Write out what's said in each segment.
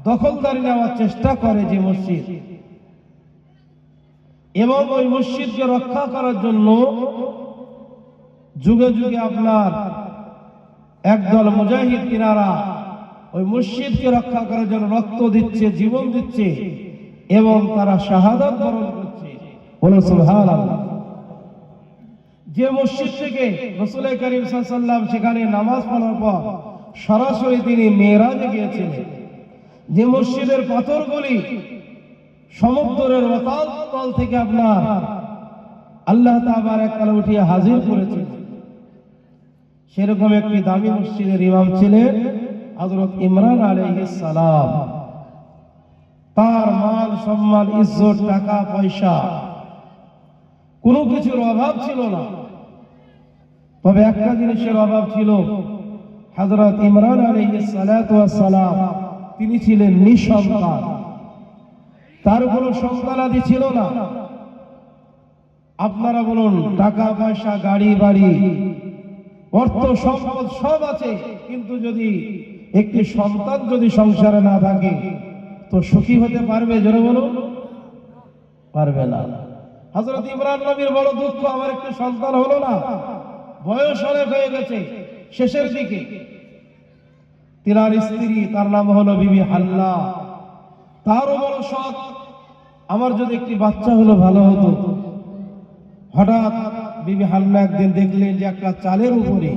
দখলদারি নেওয়ার চেষ্টা করে যে মসজিদ, এবং ওই মসজিদকে রক্ষা করার জন্য যুগে যুগে আপনার একদল মুজাহিদ কিনারা ওই মসজিদকে রক্ষা করার জন্য রক্ত দিচ্ছে, জীবন দিচ্ছে, এবং তারা শাহাদাত বরণ করছে। বলে সুবহানাল্লাহ। যে মসজিদ থেকে রাসূল করিম সাল্লাল্লাহু আলাইহি ওয়াসাল্লাম সেখানে নামাজ পড়ার পর সরাসরি তিনি মেরাজে গিয়েছিলেন, যে মসজিদের পাথরগুলি সমুদ্রের অতল তল থেকে আপনার আল্লাহ তাবারক তাআলা উঠিয়ে হাজির করেছেন, সেরকম একটি দামি মসজিদের ইমাম ছিলেন হযরত ইমরান আলাইহিস সালাম। তার মাল সম্মান, ইজ্জত, টাকা পয়সা কোনো কিছুর অভাব ছিল না, তবে একটা জিনিসের অভাব ছিল। হযরত ইমরান আলাইহিস সালাতু ওয়াস সালাম তিনি ছিলেন নিঃসন্তান, তার কোনো সন্তানাদি ছিল না। আপনারা বলুন, টাকা পয়সা, গাড়ি বাড়ি, অর্থ সম্পদ সব আছে, কিন্তু যদি একটি সন্তান যদি সংসারে না থাকে তো সুখী হতে পারবে? জোরে বলুন, পারবে না। হযরত ইমরান নবীর বড় দুঃখ, আমার একটি সন্তান হলো না, বয়স অনেক হয়ে গেছে, শেষের দিকে। তিনার স্ত্রী, তার নাম হলো বিবি হাল্লা, তারও বড় শখ, আমার যদি একটি বাচ্চা হলো ভালো হতো। হঠাৎ বিবি হাল্লা একদিন দেখলেন যে একটা চালের উপরে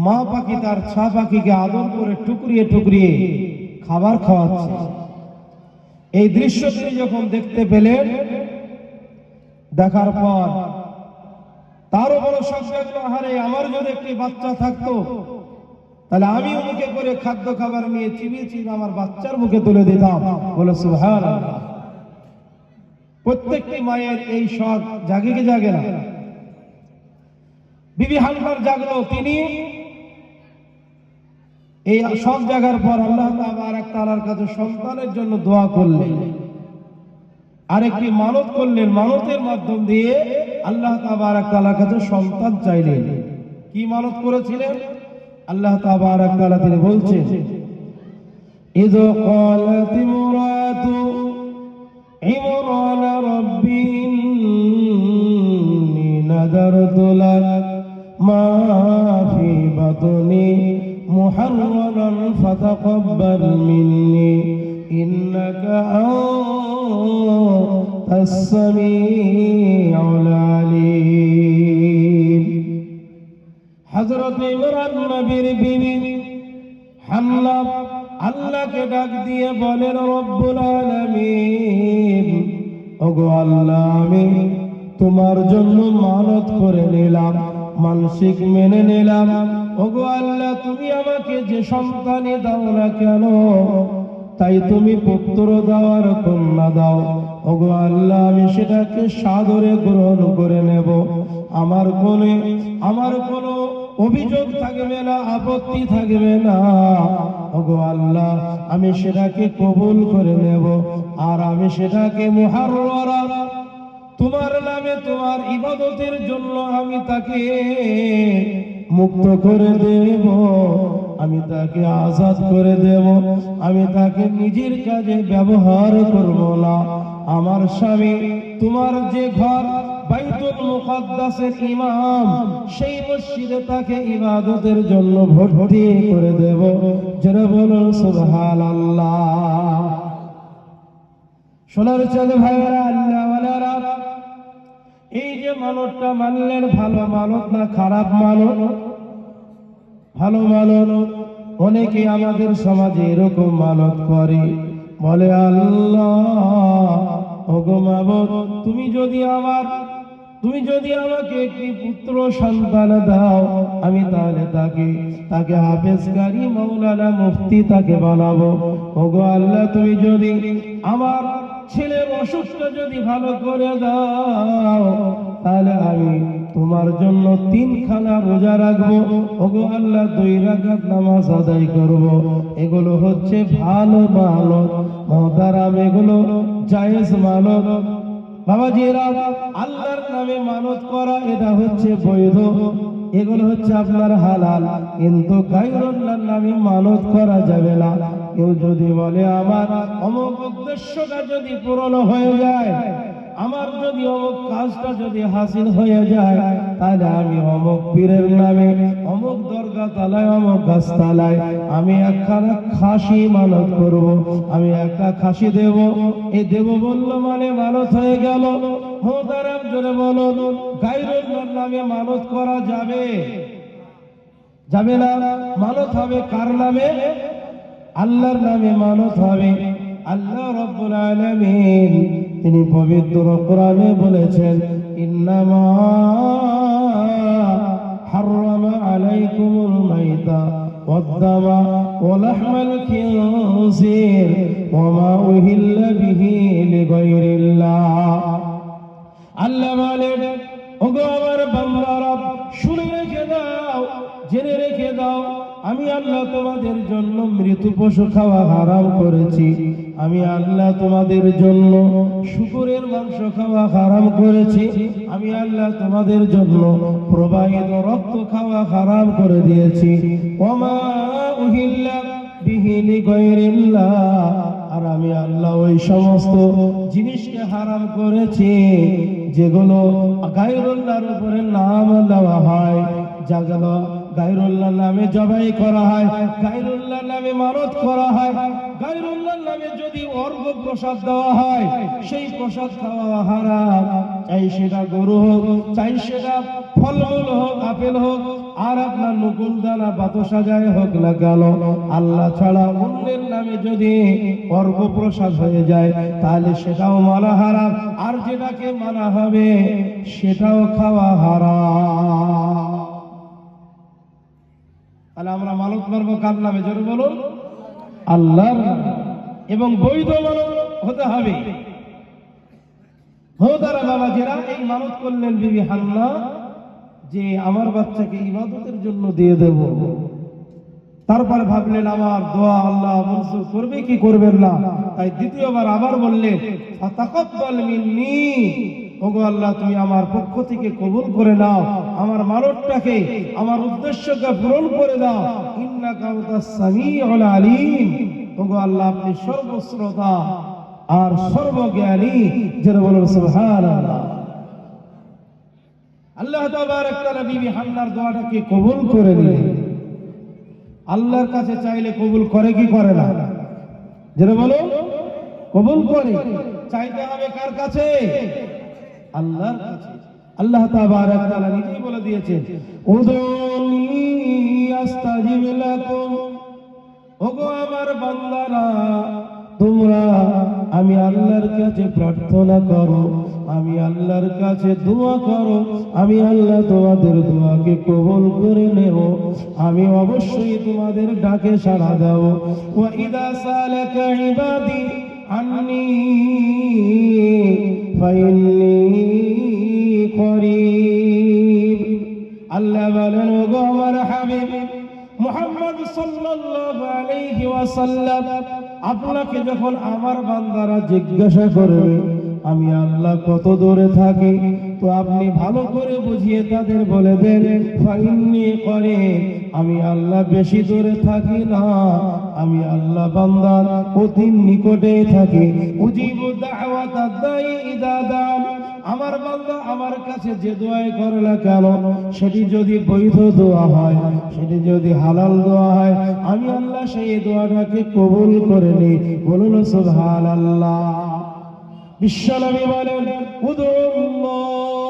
মা পাখি তার ছা পাখিকে আদর করে টুকরিয়ে টুকরিয়ে খাবার খাওয়াচ্ছে। এই দৃশ্য তিনি যখন দেখতে পেলেন, দেখার পর তারও বড় শখ জাগলো, আরে আমার যদি একটি বাচ্চা থাকতো তাহলে আমি মুখে করে খাদ্য খাবার নিয়ে চিবিয়ে চিবিয়ে আমার বাচ্চার মুখে তুলে দিতাম। বলে সুবহানাল্লাহ। প্রত্যেকটি মায়ের এই শখ জাগে কি জাগে না? বিবি হাল্লার জাগলো, তিনি এই শখ জাগার পর আল্লাহ তাবারক তাআলার কাছে সন্তানের জন্য দোয়া করলেন, আরেকটি মানত করলেন, মানতের মাধ্যম দিয়ে আল্লাহ তাবারক তাআলার কাছে সন্তান চাইলেন। কি মানত করেছিলেন? আল্লাহ তাবারক তাআলা তিনি বলছেন, ইয ক্বালাত ইমরাতু ইমরান রাব্বি ইন্নী নাযারতু লাক মা ফি বাতনি মুহাররারান ফাতাকাব্বাল মিন্নি ইন্নাকা আনতাস সামিউল আলীম। হযরত ইমরান নবীর বিবি হাল্লা আল্লাহকে ডাক দিয়ে বলেন, রব্বুল আলামিন, ওগো আল্লাহ, আমি তোমার জন্য মানত করে নিলাম, মানসিক মেনে নিলাম। ওগো আল্লাহ, তুমি আমাকে যে সন্তানই দাও না কেন, তাই তুমি পুত্র দাও আর কন্যা দাও, ওগো আল্লাহ, আমি সেটাকে সাদরে গ্রহণ করে নেব। আমার কোনো অভিযোগ থাকবে না, আপত্তি থাকবে না। ওগো আল্লাহ, আমি সেটাকে কবুল করে নেব, আর আমি সেটাকে মুহাররারা, তোমার নামে, তোমার ইবাদতের জন্য আমি তাকে মুক্ত করে দেব, আমি তাকে আজাদ করে দেব, আমি তাকে নিজের কাজে ব্যবহার করব না। আমার স্বামী তোমার যে ঘর বাইতুল মুকাদ্দাসের ইমাম, সেই মসজিদে তাকে ইবাদতের জন্য ভর্তি করে দেব। যারা বলুন সুবহানাল্লাহ। সোনার চাঁদ ভাইরা, আল্লাহ ওয়ালারা, এই যে মানতটা মানলেন, ভালো মানত না খারাপ মানত? ভালো মানত। অনেকে আমাদের সমাজে এরকম মানত করে, বলে, আল্লাহ, ওগো মাবুদ, তুমি যদি আমাকে একটি পুত্র সন্তান দাও, আমি তাহলে তাকে হাফেজ, কারি, মাওলানা, মুফতি তাকে বানাবো। ওগো আল্লাহ, তুমি যদি আমার ছেলের অসুখটা যদি ভালো করে দাও, তাহলে আমি তোমার জন্য 3 খানা রোজা রাখবো। ওগো আল্লাহ, 2 রাকাত নামাজ আদায় করব। এগুলো হচ্ছে ভালো মানত, মুহতারাম, এগুলো জায়েজ মানত। বাবাজিরা, আল্লাহর নামে মানত করা এটা হচ্ছে বৈধ, এগুলো হচ্ছে আপনার হালাল, কিন্তু গায়রুল্লাহর নামে মানত করা যাবে না। কেউ যদি বলে আমার অমুক উদ্দেশ্যটা যদি পূরণ হয়ে যায়, আমার যদি অমুক কাজটা যদি হাসিল হয়ে যায়, তাহলে আমি অমুক পীরের নামে অমুক দরগা তালায় অমুক গাছ তালায় আমি একখানা খাসি মানত করব, আমি একটা খাসি দেব। এই দেব বললো মানে মানত হয়ে গেল। মোহতারাম জোরে বলুন, গায়রুল্লাহর নামে মানত করা যাবে? যাবে না। মানত হবে কার নামে? আল্লাহর নামে মানত হবে। আল্লাহ রাব্বুল আলামিন তিনি পবিত্র কোরআনে বলেছেন, ইন্নামা হাররামা আলাইকুমুল মাইতা ওয়াদ-দামা ওয়া লাহমাল খিনজির ওয়া মা উহিল্লা বিহি লিগায়রিল্লাহ। আল্লাহ বলেন, ওগো আমার বান্দারা শুনে রেখে দাও, জেনে রেখে দাও, আমি আল্লাহ তোমাদের জন্য মৃত পশু খাওয়া হারাম করেছি। আমি আল্লাহ তোমাদের জন্য শুকরের মাংস খাওয়া হারাম করেছি। আমি আল্লাহ তোমাদের জন্য প্রবাহিত রক্ত খাওয়া হারাম করে দিয়েছি। ওমা উহিল্লা বিহি লিগায়রিল্লাহ, আর আমি আল্লাহ ওই সমস্ত জিনিসকে হারাম করেছি যেগুলো গায়রুল্লাহর উপরে নাম দেওয়া হয়, যেগুলো গায়রুল্লাহর নামে জবাই করা হয়, গায়রুল্লাহর নামে মানত করা হয়, গায়রুল্লাহর নামে যদি অর্ঘ্য প্রসাদ দেওয়া হয়, সেই প্রসাদ খাওয়া হারাম। চাই সেটা গরু হোক, চাই সেটা ফলমূল হোক, আপেল হোক, আর আপনার নকুল দানা বাতাসা যায় হোক না কেন, আল্লাহ ছাড়া অন্যের নামে যদি অর্ঘ্য প্রসাদ হয়ে যায়, তাহলে সেটাও মানা হারাম, আর যেটাকে মানা হবে সেটাও খাওয়া হারাম। তাহলে আমরা মানত করবো কার নামে? জোরে বলুন, আল্লাহর নামে। এবং বৈধ মানত হতে হবে। হোদারা বাবাজিরা এই মানত করলেন বিবি হান্না যে আমার বাচ্চাকে ইবাদতের জন্য দিয়ে দেব। তারপর ভাবলেন আমার দোয়া আল্লাহ মঞ্জুর করবে কি করবেন না, তাই দ্বিতীয়বার আবার বললেন, ফাতাকাব্বাল মিন্নি, ওগো আল্লাহ তুমি আমার পক্ষ থেকে কবুল করে নাও, আমার মানতটাকে, আমার উদ্দেশ্যকে পূরণ করে দাও। ইন্নাকা আনতাস সামিউল আলিম, ওগো আল্লাহ আপনি সর্বশ্রোতা আর সর্বজ্ঞানী। যারা বলেন সুবহানাল্লাহ। আল্লাহ তাবারক তাআলা বিবি হান্নার দোয়াটাকে কবুল করে নিলেন। আল্লাহর কাছে চাইলে কবুল করে কি করে না? যারা বলো কবুল করে। চাইতে হবে কার কাছে? আল্লাহর কাছে। আল্লাহ তাবারক তাআলা নিজেই বলে দিয়েছেন, উদুনি আস্তাজিব লাকুম, ওগো আমার বান্দারা তোমরা আমি আল্লাহর কাছে প্রার্থনা করো, আমি আল্লাহর কাছে দোয়া করো, আমি আল্লাহ তোমাদের দোয়াকে কবুল করে নেব, আমি অবশ্যই তোমাদের ডাকে সাড়া দেব। ওয়া ইযা সালাকা ইবাদি আন্নী ফাইন্নী করিব। আল্লাহ বলেন, ওগো আমার হাবিব মুহাম্মদ সাল্লাল্লাহু আলাইহি ওয়াসাল্লাম, আপনাকে যখন আমার বান্দারা জিজ্ঞাসা করবে আমি আল্লাহ কত দূরে থাকি, তো আপনি ভালো করে বুঝিয়ে তাদের বলে দেন, ফাইন্নী করিব, আমি আল্লাহ বেশি দূরে থাকি না, আমি আল্লাহ বান্দার অতি নিকটেই থাকি। উজিবু দাওয়াতাদ দাঈ ইযা দাআন, আমার বান্দা আমার কাছে যে দোয়াই করে না কেন, সেটি যদি বৈধ দোয়া হয়, সেটি যদি হালাল দোয়া হয়, আমি আল্লাহ সেই দোয়াটাকে কবুল করে নিই। বলুন সুবহানাল্লাহ। বিশ্বনবী বলেন, উদুল্লাহ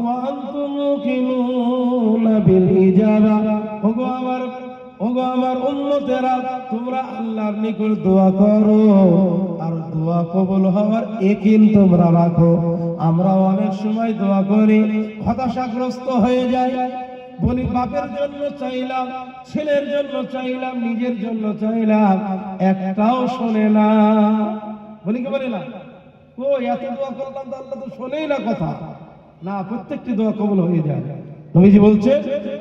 ওয়া আনতুম মুকিনুনা বিল ইজাবা, ওগো আমার উম্মতেরা তোমরা আল্লাহর নিকট দোয়া করো আর দোয়া কবুল হওয়ার ইয়াকিন তোমরা রাখো। আমরা অনেক সময় দোয়া করি হতাশাগ্রস্ত হয়ে যাই, বলি বাপের জন্য চাইলাম, ছেলের জন্য চাইলাম, নিজের জন্য চাইলাম, একটাও শোনে না। বলি কি বলি না? ও এত দোয়া করলাম তো আল্লাহ তো শোনেই না কথা। না, প্রত্যেকটি দোয়া কবুল হয়ে যায়। নবীজি বলছে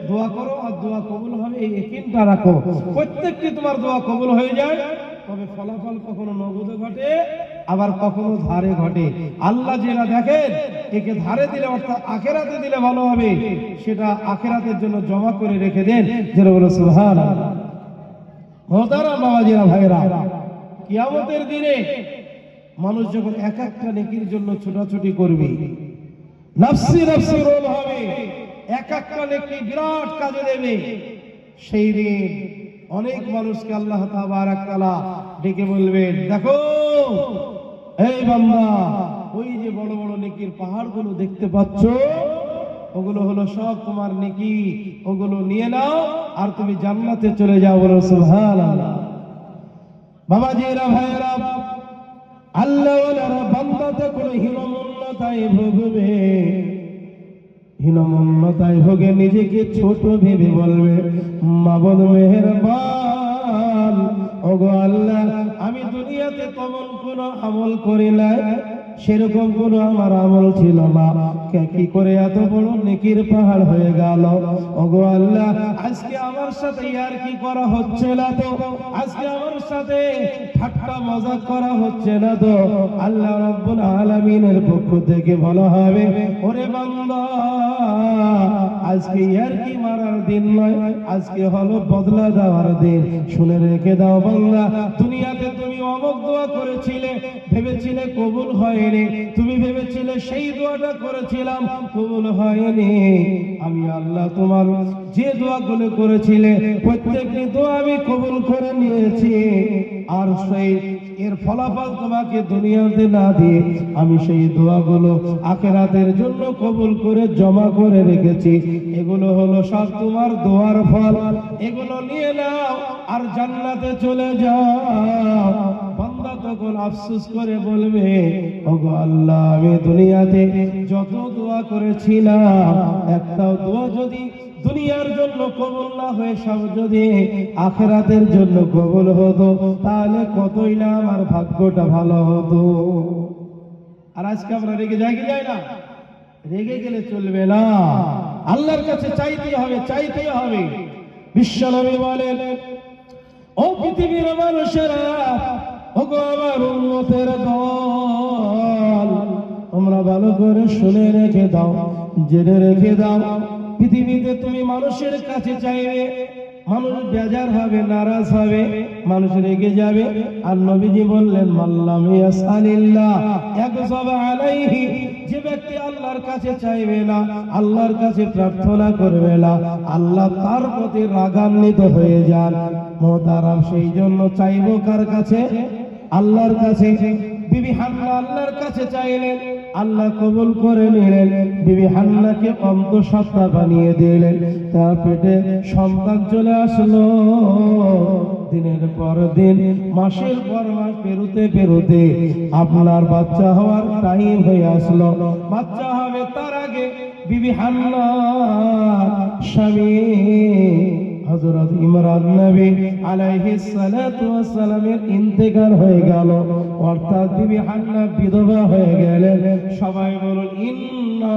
দোয়া করো আর দোয়া কবুল হবে, এই ইয়াকিনটা রাখো। প্রত্যেকটি তোমার দোয়া কবুল হয়ে যায়, তবে ফলাফল কখনো নগদে ঘটে, আবার কখনো ধারে ঘটে। আল্লাহ যেটা দেখেন, একে ধারে দিলে অর্থাৎ আখিরাতে দিলে ভালো হবে, সেটা আখিরাতের জন্য জমা করে রেখে দেন। যেটা বলো সুবহানাল্লাহ। মোহতারাম বাবাজিরা ভাইরা, কিয়ামতের দিনে মানুষ যখন এক একটা নেকির জন্য ছোটাছুটি করবে, নাফসি নাফসি রোল হবে, এক একটা নেকি বিরাট কাজে দেবে, সেই দিন অনেক মানুষকে আল্লাহ তাবারক তাআলা ডেকে বলবেন, দেখো এই বান্দা, ওই যে বড় বড় নেকির পাহাড়গুলো দেখতে পাচ্ছ, ওগুলো হলো সব তোমার নেকি, ওগুলো নিয়ে নাও আর তুমি জান্নাতে চলে যাও। বলো সুবহানাল্লাহ। বাবাজিরা ভাইরা, আল্লাহ ওয়ালারা বান্দাতে কোনো হীনমন্যতায় ভোগবে, হীনমন্যতায় ভোগে নিজেকে ছোট ভেবে বলবে, মাবুদ মেহেরবান, ওগো আল্লাহ, আমি দুনিয়াতে তেমন কোনো আমল করি নাই, সেরকম কোনো আমার আমল ছিল না, কি করে এত বড় নেকির পাহাড় হয়ে গেল? ওগো আল্লাহ, আজকে আমার সাথে ইয়ার কি করা হচ্ছে না তো? আজকে আমার সাথে ঠাট্টা মজাক করা হচ্ছে না তো? আল্লাহ রাব্বুল আলামিনের পক্ষ থেকে বলা হবে, ওরে বান্দা, আজকে ইয়ার কি মারার দিন নয়, আজকে হলো বদলা দেওয়ার দিন। শুনে রেখে দাও বান্দা, দুনিয়াতে তুমি অমুক দোয়া করেছিলে, ভেবেছিলে কবুল হয়নি, তুমি ভেবেছিলে সেই দোয়াটা করেছিলাম কবুল হয়নি, আমি আল্লাহ তোমার যে দোয়াগুলো করেছিলে প্রত্যেকটি দোয়া আমি কবুল করে নিয়েছি, আর সেই এর ফলাফল তোমাকে দুনিয়াতে না দিয়ে আমি সেই দোয়াগুলো আখিরাতের জন্য কবুল করে জমা করে রেখেছি। এগুলো হলো সব তোমার দোয়ার ফল, এগুলো নিয়ে নাও আর জান্নাতে চলে যাও। বান্দা তখন আফসোস করে বলবে, ওগো আল্লাহ, আমি দুনিয়াতে যত দোয়া করেছিলাম, একটাও দোয়া যদি দুনিয়ার জন্য কবুল না হয়ে সব যদি আখিরাতের জন্য কবুল হতো, তাহলে কতই না আমার ভাগ্যটা ভালো হতো। আর আজকে আমরা রেগে যাই কি যাই না? রেগে গেলে চলবে না, আল্লাহর কাছে চাইতেই হবে, চাইতেই হবে। বিশ্বনবী বলেন, ও পৃথিবীর মানুষেরা, ওগো আমার উম্মতের দল, তোমরা ভালো করে শুনে রেখে দাও, জেনে রেখে দাও, পৃথিবীতে তুমি মানুষের কাছে চাইবে, মানুষ বেজার হবে, নারাজ হবে, মানুষ রেগে যাবে। আর নবীজি বললেন, মাল্লাম ইয়াসআলিল্লাহ ইয়াগযব আলাইহি, যে ব্যক্তি আল্লাহর কাছে চাইবে না, আল্লাহর কাছে প্রার্থনা করবে না, আল্লাহ তার প্রতি রাগান্বিত হয়ে যান। মোহতারাম, সেই জন্য চাইবো কার কাছে? আল্লাহর কাছে। বিবি হান্না আল্লাহর কাছে চাইলেন, আল্লাহ কবুল করে নিলেন। বিবি হান্নাকে অন্তঃসত্ত্বা বানিয়ে দিলেন, তার পেটে সন্তান চলে আসলো। দিনের পর দিন, মাসের পর মাস পেরোতে পেরোতে আপনার বাচ্চা হওয়ার টাইম হয়ে আসলো। বাচ্চা হবে তার আগে বিবি হান্না স্বামী হযরত ইমরান নবী আলাইহিস সালাতু ওয়াস সালামের ইন্তেকাল হয়ে গেল, অর্থাৎ বিবি হান্না বিধবা হয়ে গেলেন। সবাই বলুন, ইন্না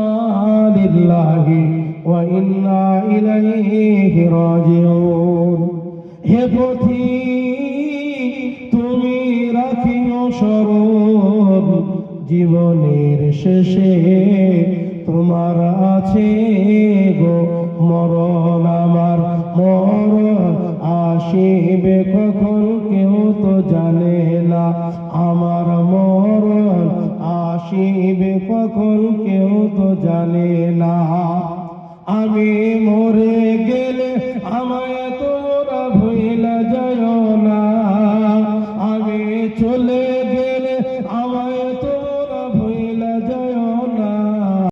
লিল্লাহি ওয়া ইন্না ইলাইহি রাজিউন। হে পথি, তুমি রাখিও স্মরণ, জীবনের শেষে তোমার আছে গো মরণ। আমার মরণ আসিবে কখন কেউ তো জানে না, আমার মরণ আসিবে কখন কেউ তো জানে না। আমি মরে গেলে আমায় তোমরা ভুলে যায় না, আমি চলে